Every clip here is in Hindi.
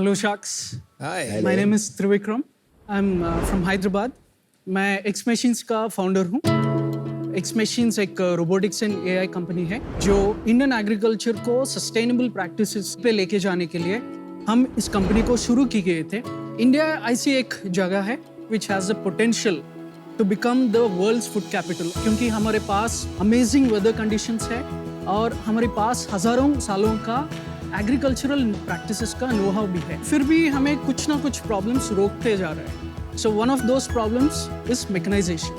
Hello Sharks. Hi. My name is Trivikram. I'm from Hyderabad. मैं X Machines का फाउंडर हूँ. X Machines एक रोबोटिक्स एंड AI कंपनी है जो इंडियन एग्रीकल्चर को सस्टेनेबल प्रैक्टिसेस पे लेके जाने के लिए हम इस कंपनी को शुरू की गए थे. इंडिया ऐसी एक जगह है which has the potential to become the world's food capital क्योंकि हमारे पास अमेजिंग वेदर कंडीशंस है और हमारे पास हजारों सालों का एग्रीकल्चरल प्रैक्टिसेस का नो हाउ भी है. फिर भी हमें कुछ ना कुछ प्रॉब्लम्स रोकते जा रहे हैं. So one of those problems is mechanisation.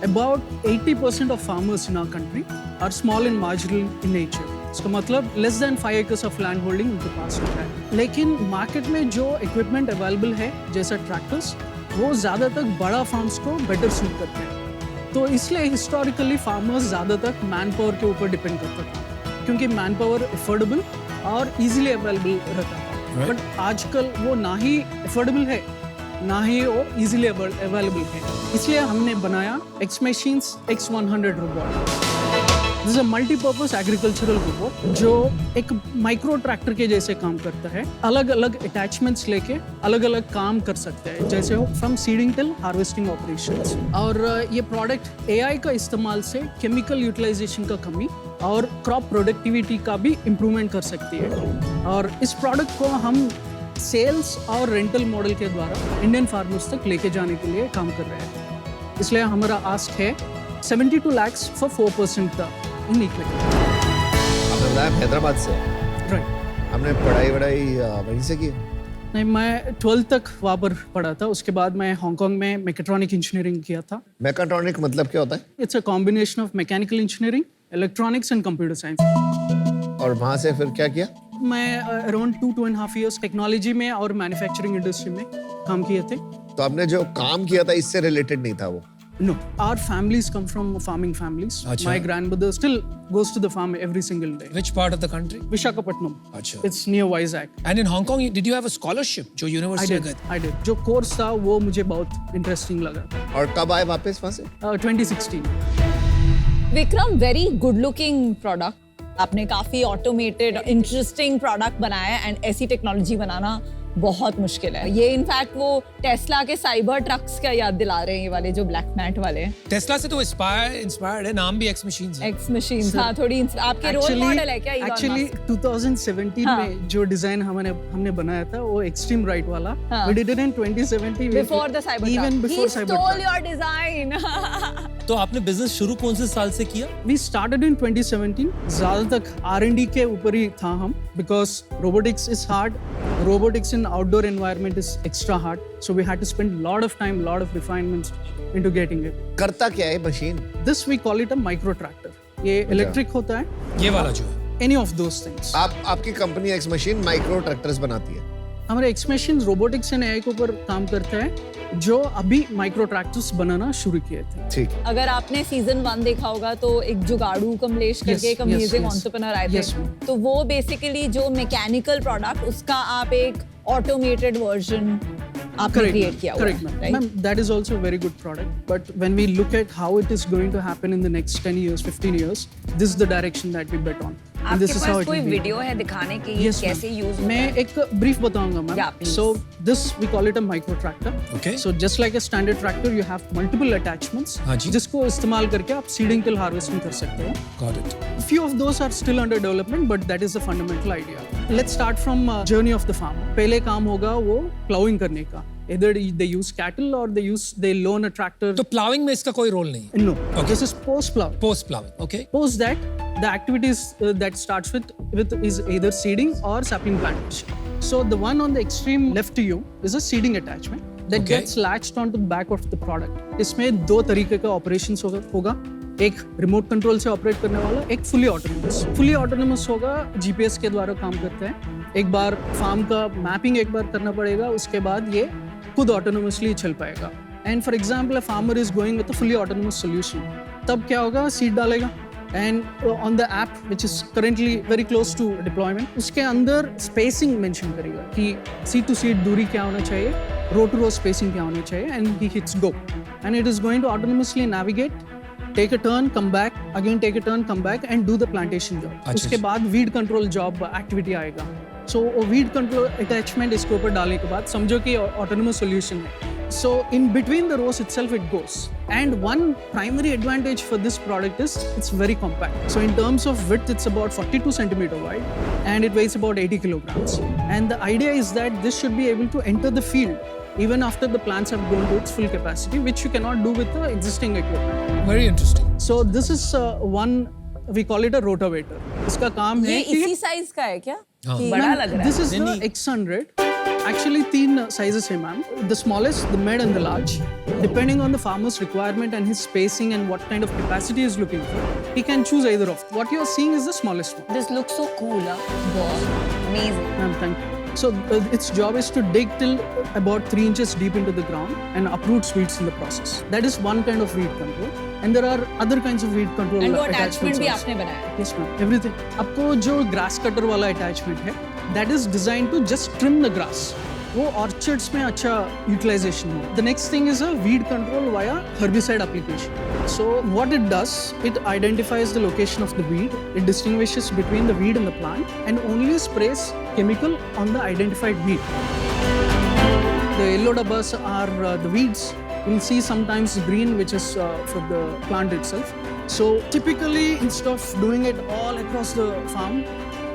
About 80% of farmers in our country are small and marginal in nature. इसका मतलब less than 5 acres of land holding उनके पास होता है. लेकिन मार्केट में जो इक्विपमेंट अवेलेबल है जैसा ट्रैक्टर्स वो ज़्यादातर बड़ा फार्म्स को बेटर सूट करते हैं. तो इसलिए हिस्टोरिकली फार्मर्स ज़्यादातर मैन पावर के ऊपर डिपेंड करते थे क्योंकि मैन पावर अफोर्डेबल और इजीली अवेलेबल रहता था. बट आजकल वो ना ही अफोर्डेबल है ना ही वो इजीली अवेलेबल है. इसलिए हमने बनाया X Machines X100 robot. This is a multipurpose agricultural robot जो एक माइक्रो ट्रैक्टर के जैसे काम करता है. अलग अलग अटैचमेंट्स लेके अलग अलग काम कर सकते हैं जैसे हो from seeding till harvesting operations. और ये प्रोडक्ट AI का इस्तेमाल से केमिकल यूटिलाइजेशन का कमी और क्रॉप प्रोडक्टिविटी का भी इम्प्रूवमेंट कर सकती है. और इस प्रोडक्ट को हम सेल्स और रेंटल मॉडल के द्वारा इंडियन फार्मर्स तक लेके जाने के लिए काम कर रहे हैं. इसलिए हमारा आस्क है 72 lakhs for 4% का इन इक्विटी. आपने बताया हैदराबाद से. राइट. आपने पढ़ाई वहीं से की? नहीं, मैं 12th तक वहाँ पर पढ़ा था. उसके बाद मैं हांगकांग में मैकेट्रॉनिक इंजीनियरिंग किया था. मैकेट्रॉनिक मतलब क्या होता है? It's a combination of mechanical engineering, electronics and computer science. और वहाँ से फिर क्या किया? मैं अराउंड 2.5 years टेक्नोलॉजी में और मैन्युफैक्चरिंग इंडस्ट्री में काम किए थे. तो आपने जो काम किया था इससे रिलेटेड नहीं था वो? No, our families come from farming families. Achha. My grandmother still goes to the farm every single day. Which part of the country? Visakhapatnam. Achha. It's near Vizag. And in Hong Kong, did you have a scholarship? जो यूनिवर्सिटी गए थे? I did. जो कोर्स था वो मुझे बहुत इंटरेस्टिंग लगा. और कब आए वापस वहाँ से? 2016. Vikram, very good looking product. आपने काफी ऑटोमेटेड इंटरेस्टिंग प्रोडक्ट बनाया है एंड ऐसी टेक्नोलॉजी बनाना बहुत मुश्किल है. ये इनफैक्ट वो टेस्ला के साइबर ट्रक्स का याद दिला रहे हैं, ये वाले जो ब्लैक मैट वाले. टेस्ला से तो इंस्पायर्ड है, नाम भी X Machines है. X Machines, हाँ, थोड़ी आपके रोल मॉडल है क्या? एक्चुअली 2017 में जो डिजाइन हमने बनाया था वो एक्सट्रीम राइट वाला. We did it in 2017 before the cyber truck. Even before He cyber stole truck. your design. तो आपने बिजनेस शुरू कौन से साल से किया? We started in 2017. ज़्यादा तक R&D के ऊपर ही था हम because robotics is hard. Robotics in outdoor environment is extra hard. So we had to spend lot of time, lot of refinements into getting it. करता क्या है machine? This we call it a micro tractor. ये इलेक्ट्रिक होता है. ये वाला जो है. Any of those things. आपकी company X Machine micro tractors बनाती है? हमारे X Machines robotics and AI के ऊपर काम करता है जो अभी माइक्रो ट्रैक्टर्स बनाना शुरू किए थे. ठीक. अगर आपने सीजन 1 देखा होगा तो एक जुगाड़ू कमलेश करके एक अमेजिंग एंटरप्रेन्योर आए थे. तो वो बेसिकली जो मैकेनिकल प्रोडक्ट उसका आप एक ऑटोमेटेड वर्जन आपने क्रिएट किया हुआ है. Correct, ma'am. That is also a very good product. But when we look at how it is going to happen in the next 10 years, 15 years, this is the direction that we bet on. And this आपके is how पास it कोई will be. वीडियो है दिखाने की ये Yes, कैसे ma'am. यूज होता मैं है? एक ब्रीफ बताऊंगा ma'am. Yeah, please. So this we call it a micro tractor. Okay. So just like a standard tractor, you have multiple attachments. हाँ जी. जिसको इस्तेमाल करके आप सीडिंग टिल हार्वेस्टिंग कर सकते हो. Got it. Few of those are still under development, but that is the fundamental idea. Let's start from journey of the farmer. पहले काम होगा वो plowing करने का. Either they use cattle or they loan a tractor. तो प्लाविंग में इसका कोई रोल नहीं है. No. This is post plow. Post ploughing. Okay. Post that, the activities that starts with is either seeding or sapling plantation. So the one on the extreme left to you is a seeding attachment that Okay. gets latched onto the back of the product. इसमें दो तरीके का operations होगा. एक रिमोट कंट्रोल से ऑपरेट करने वाला, एक फुली ऑटोनोमस. फुली ऑटोनोमस होगा GPS के द्वारा काम करते हैं. एक बार फार्म का मैपिंग एक बार करना पड़ेगा, उसके बाद ये खुद ऑटोनोमसली चल पाएगा. And for example a farmer is going with a fully autonomous solution. तब क्या होगा? सीड डालेगा and on the app which is currently very close to deployment उसके अंदर स्पेसिंग मेंशन करेगा कि सीड टू सीड दूरी क्या होना चाहिए, रो टू रो स्पेसिंग क्या होना चाहिए, and he hits go and it is going to autonomously navigate, take a turn, come back, again take a turn, come back and do the plantation job. अच्छा, उसके बाद weed control job activity आएगा. सो वीड कंट्रोल अटैचमेंट इसके ऊपर डालने के बाद समझो कि ऑटोनोमस सॉल्यूशन है. So in between the rows itself it goes. And one primary advantage for this product is it's very compact. So in terms of width, it's about 42 centimeter wide and it weighs about 80 kilograms. And the idea is that this should be able to enter the field even after the plants have grown to its full capacity, which you cannot do with the existing equipment. Very interesting. So this is one, we call it a rotavator. इसका काम ये है कि इसी साइज का है क्या? हाँ. बड़ा लग रहा है. This is the X100. Actually, 3 sizes है ma'am. The smallest, the mid and the large. Depending on the farmer's requirement and his spacing and what kind of capacity he is looking for, he can choose either of. What you are seeing is the smallest one. This looks so cool, Wow, amazing. Ma'am, thank you. So its job is to dig till about 3 inches deep into the ground and uproot weeds in the process. That is one kind of weed control. And there are other kinds of weed control And वो attachments attachment भी also. आपने बनाया? Yes ma'am, everything. आपको जो grass cutter वाला attachment है, that is designed to just trim the grass. वो orchards में अच्छा utilization हो. The next thing is a weed control via herbicide application. So what it does, it identifies the location of the weed, it distinguishes between the weed and the plant, and only sprays chemical on the identified weed. The yellow dabbas are the weeds. You'll see sometimes green, which is for the plant itself. So typically, instead of doing it all across the farm,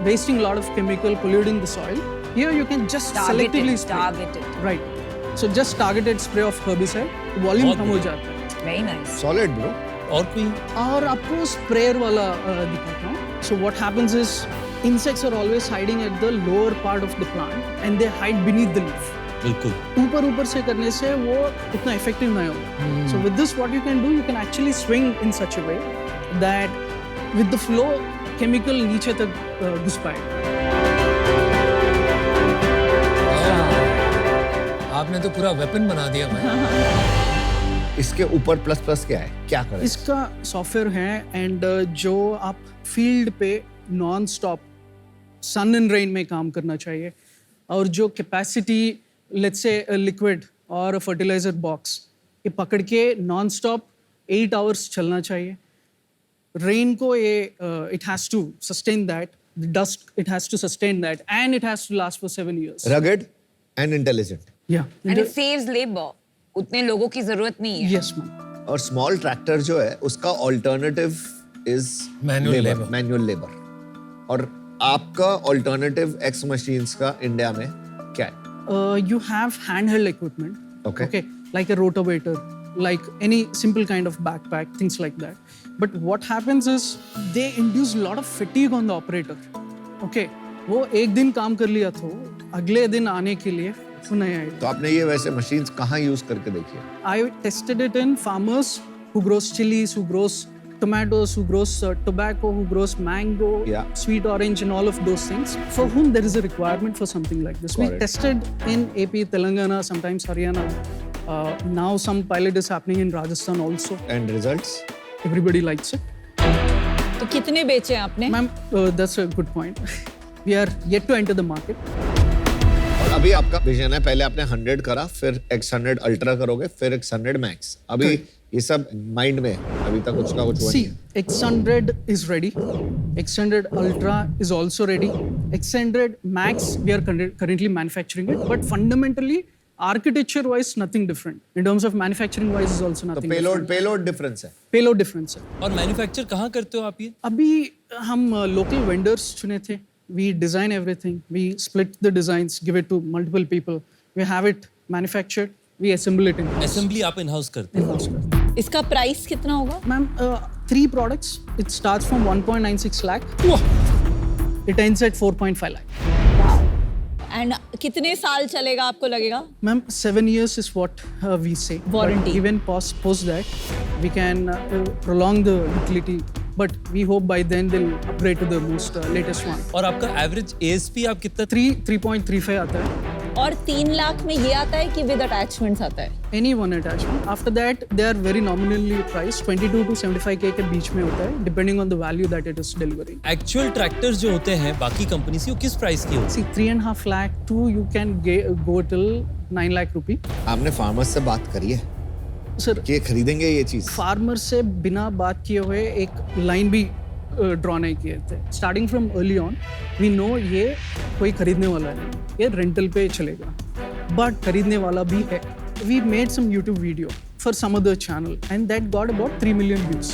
wasting a lot of chemical, polluting the soil, here you can just selectively spray. Targeted. Right. So just targeted spray of herbicide, volume कम हो जाता है. Very nice. Solid, bro. और कोई और आपको sprayer वाला दिखाता हूँ. So what happens is insects are always hiding at the lower part of the plant and they hide beneath the leaf. बिल्कुल ऊपर से करने से वो उतना effective नहीं होगा. So with this, what you can do, you can actually swing in such a way that with the flow, chemical नीचे तक घुस पाएगा. आपने तो पूरा वेपन बना दिया भाई. इसके ऊपर प्लस प्लस क्या है, क्या करें? इसका सॉफ्टवेयर है एंड जो आप फील्ड पे non stop sun and rain में काम करना चाहिए और जो कैपेसिटी लेट्स से लिक्विड और फर्टिलाइजर बॉक्स ये पकड़ के नॉन स्टॉप 8 आवर्स चलना चाहिए. रेन को ये it has to sustain that, dust it has to sustain that and it has to last for 7 years. Rugged and intelligent. या And it saves labor. उतने लोगों की जरूरत नहीं है. Yes ma'am. और स्मॉल ट्रैक्टर जो है उसका alternative is Manual labor. Manual labour. और आपका ऑल्टरनेटिव एक्स मशीन्स का इंडिया में क्या है? You have handheld equipment. Okay. Like a rotavator, like any simple kind of backpack, things like that. But what happens is they induce a lot of fatigue on the operator. Okay, वो एक दिन काम कर लिया तो अगले दिन आने के लिए वो नहीं आएगा. तो आपने ये वैसे मशीन्स कहाँ यूज करके देखी है? I tested it in farmers who grows chilies, who grows tomatoes, who grows tobacco, who grows mango, Yeah. sweet orange, and all of those things, for whom there is a requirement for something like this. Got We it. tested in AP, Telangana, sometimes Haryana. Now some pilot is happening in Rajasthan also. And results? Everybody likes it. तो कितने बेचे आपने? Ma'am, that's a good point. We are yet to enter the market. और अभी आपका विजन है, पहले आपने 100 करा, फिर X100 अल्ट्रा करोगे, फिर X100 मैक्स. अभी ये सब माइंड में है, अभी तक उसका कुछ हुआ See, नहीं है. X100 is ready. X100 Ultra is also ready. X100 Max, we are currently manufacturing it. But fundamentally, architecture-wise, nothing different. In terms of manufacturing-wise, is also तो nothing पेलोड different. डिफरेंस है. Payload difference है. और मैन्युफैक्चर कहाँ करते हो आप ये? अभी हम local vendors चुने थे. We design everything. We split the designs, give it to multiple people. We have it manufactured. We assemble it in-house. Assembly आप इन हाउस करते हैं? In-house करते हैं. इसका प्राइस कितना होगा? Ma'am, 3 products. It starts from 1.96 lakh. It ends at 4.5 lakh. And कितने साल चलेगा आपको लगेगा? Ma'am, 7 years is what we say. Warranty. But even post that, we can prolong the utility. But we hope by then they'll upgrade to the most latest one. और आपका एवरेज ASP आप कितना? 3.35 आता है. और 3 लाख में ये आता है कि विद अटैचमेंट्स आता है? Any one attachment. After that, they are very nominally priced. 22 to 75K के बीच में होता है, depending on the value that it is delivering. Actual tractors जो होते हैं बाकी कंपनी से वो किस प्राइस की होती See, 3.5 lakh to you can go till 9 lakh rupee. आपने फार्मर्स से बात करी है Sir, कि ये खरीदेंगे ये चीज? फार्मर से बिना बात किए हुए एक लाइन भी ड्रॉ नहीं किए थे. Starting from early on we know ये कोई खरीदने वाला है, ये रेंटल पे चलेगा, बट खरीदने वाला भी है. We made some YouTube video for some other channel and that got about 3 million views.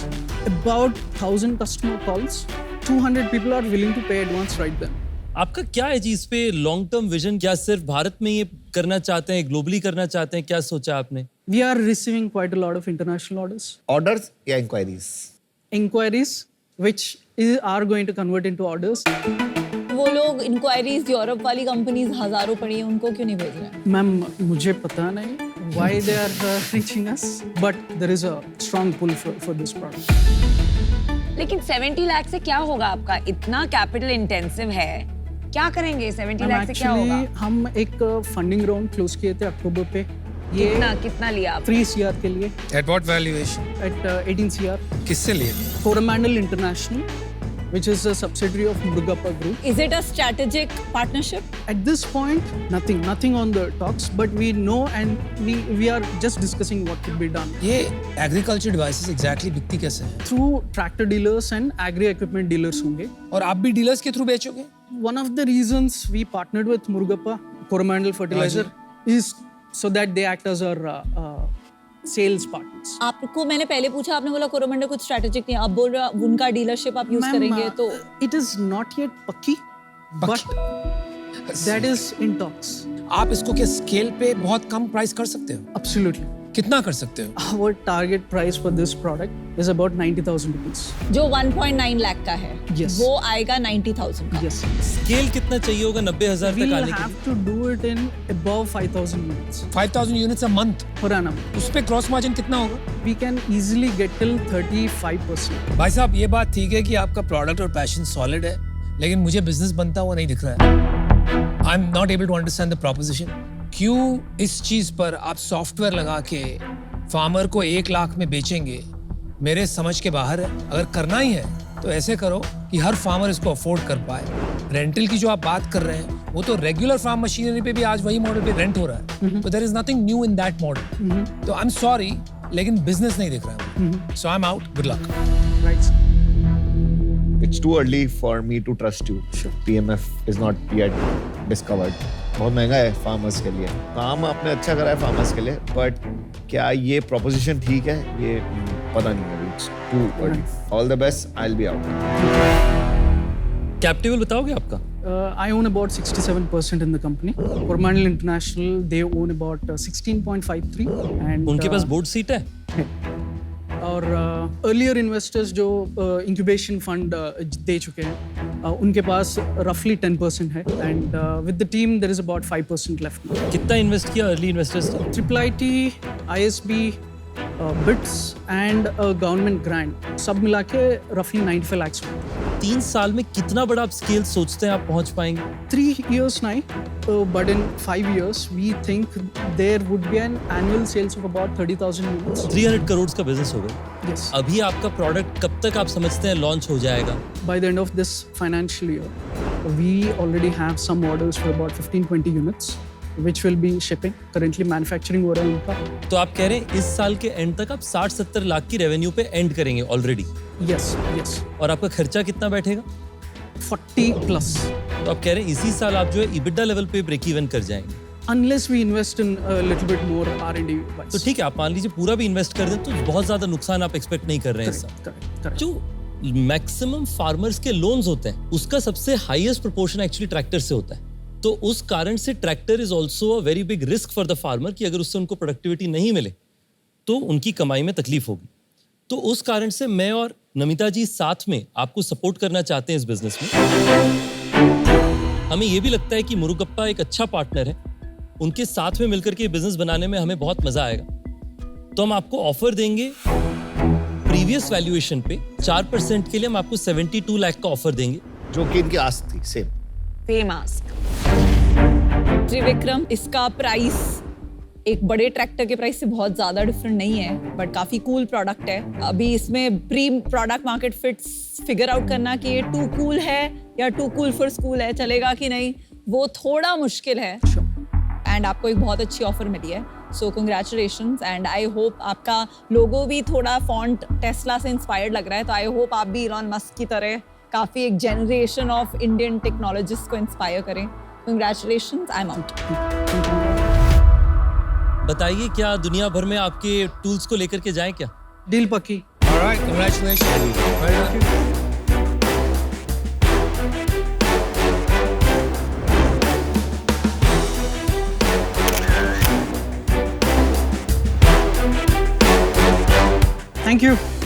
About 1,000 customer calls. 200 people are willing to pay advance right then. आपका क्या है जी इस पे लॉन्ग टर्म विजन? क्या सिर्फ भारत में ये करना चाहते हैं, ग्लोबली करना चाहते हैं? क्या सोचा आपने? We are receiving quite a lot of international orders. Orders या inquiries? Inquiries which are going to convert into orders. वो लोग इंक्वायरीज यूरोप वाली कंपनीज हजारों पड़ी हैं, उनको क्यों नहीं भेज रहे हैं? मैम मुझे पता नहीं why they are reaching us, but there is a strong pull for this product. लेकिन 70 लाख से क्या होगा आपका? इतना कैपिटल इंटेंसिव है, क्या करेंगे 70 लाख से क्या होगा? हम एक फंडिंग राउंड क्लोज किए थे अक्टूबर पे. ये कितना लिया आप? 3 CR के लिए At what valuation? at 18 CR. किससे लिए? Coromandel International, which is a subsidiary of Murugappa Group. Is it a strategic partnership? At this point, nothing on the talks, but we know and we are just discussing what could be done. ये एग्रीकल्चर डिवाइसेस एग्जैक्टली बिकती कैसे है? Through tractor dealers and agri equipment dealers होंगे. और आप भी डीलर्स के through बेचोगे? One of the reasons we partnered with Murugappa Coromandel Fertilizer is so that they act as our sales partners. आपको मैंने पहले पूछा, आपने बोला कोरोमंडल कुछ स्ट्रेटेजिक नहीं, आप बोल रहे हो उनका डीलरशिप आप यूज करेंगे, तो it is not yet पक्की, but that is in talks. आप इसको क्या स्केल पे बहुत कम प्राइस कर सकते हो? Absolutely. कितना कर सकते हो? Our target price for this product is about 90,000 rupees. जो 1.9 लाख का है, Yes. वो आएगा 90,000 का. Yes. स्केल कितना चाहिए होगा 90,000 तक We'll आने के have लिए? to do it in above 5,000 units 5,000 units a month. per annum. उस पे क्रॉस मार्जिन कितना होगा? We can easily get till 35%. भाई साहब ये बात ठीक है कि आपका प्रोडक्ट और पैशन सॉलिड है, लेकिन मुझे बिजनेस बनता हुआ नहीं दिख रहा है. I am not able to understand the proposition. क्यों इस चीज पर आप सॉफ्टवेयर लगा के फार्मर को 1 लाख में बेचेंगे? मेरे समझ के बाहर है. अगर करना ही है तो ऐसे करो कि हर फार्मर इसको अफोर्ड कर पाए. रेंटल की जो आप बात कर रहे हैं वो तो रेगुलर फार्म मशीनरी पे भी आज वही मॉडल पे रेंट हो रहा है. तो there is nothing new in that model. तो आई एम सॉरी लेकिन बिजनेस नहीं दिख रहा है. So I am out. Good luck. Right. It's too early for me to trust you. Sure. PMF is not yet discovered. बहुत महंगा है फार्मर्स के लिए. काम आपने अच्छा करा है फार्मर्स के लिए, बट क्या ये प्रोपोजिशन ठीक है? ये पता नहीं है. It's too early. All the best. I'll be out. Cap table बताओगे आपका? I own about 67% in the company. Coromandel International, they own about 16.53. And उनके पास बोर्ड सीट है? और अर्लियर इन्वेस्टर्स जो इंक्यूबेशन फंड दे चुके हैं, उनके पास रफली 10% है. And with the team there is about 5% left. कितना इन्वेस्ट किया अर्ली इन्वेस्टर्स ने? Triple IT, ISB, BITS and government grant सब मिला के रफली 95 lakhs. 3 साल में कितना बड़ा आप स्केल सोचते हैं आप पहुंच पाएंगे? 3 years नहीं, but in 5 years we think there would be an annual sales of about 30,000 units. 300 crore का बिजनेस होगा. Yes. अभी आपका प्रोडक्ट कब तक आप समझते हैं लॉन्च हो जाएगा? By the end of this financial year, we already have some orders for about 15-20 units, which will be shipping. Currently manufacturing हो रहा है उनका. तो आप कह रहे हैं इस साल के एंड तक आप 60-70 लाख की रेवेन्यू पे एंड करेंगे ऑलरेडी. Yes, yes. और आपका खर्चा कितना बैठेगा? 40+. तो आप कह रहे हैं इसी साल आप जो है EBITDA लेवल पे ब्रेक इवन कर जाएंगे. Unless we invest in a little bit more R&D. तो ठीक है, आप मान लीजिए पूरा भी इन्वेस्ट कर दें तो बहुत ज्यादा नुकसान आप एक्सपेक्ट नहीं कर रहे हैं इस साल. Correct. जो मैक्सिमम फार्मर्स के लोन्स होते हैं उसका सबसे हाईएस्ट प्रोपोर्शन एक्चुअली ट्रैक्टर से होता है. तो उस कारण से tractor is also a very big risk for the farmer कि अगर उससे उनको प्रोडक्टिविटी नहीं मिले तो उनकी कमाई में तकलीफ होगी. तो उस कारण से मैं और नमिता जी साथ में आपको सपोर्ट करना चाहते हैं इस बिजनेस में. हमें ये भी लगता है कि मुरुगप्पा एक अच्छा पार्टनर है. उनके साथ में मिलकर के बिजनेस बनाने में हमें बहुत मजा आएगा. तो हम आपको ऑफर देंगे प्रीवियस वैल्यूएशन पे 4% के लिए हम आपको 72 लाख का ऑफर देंगे. जो कि इनकी आस थी. सेम. Same ask. त्रिविक्रम, इसका प्राइस एक बड़े ट्रैक्टर के प्राइस से बहुत ज्यादा डिफरेंट नहीं है, बट काफी कूल प्रोडक्ट है. अभी इसमें pre product market fits figure out करना कि ये टू कूल है या टू कूल फॉर स्कूल है, चलेगा कि नहीं, वो थोड़ा मुश्किल है. एंड आपको एक बहुत अच्छी ऑफर मिली है, सो कंग्रेचुलेशंस। एंड आई होप आपका लोगो भी थोड़ा फॉन्ट टेस्ला से इंस्पायर्ड लग रहा है, तो आई होप आप भी इलॉन मस्क की तरह काफ़ी एक जनरेशन ऑफ इंडियन टेक्नोलॉजिस्ट को इंस्पायर करें। Congratulations, I am out. बताइए, क्या दुनिया भर में आपके टूल्स को लेकर के जाएं क्या? डील पक्की। All right, congratulations. Well done. Thank you.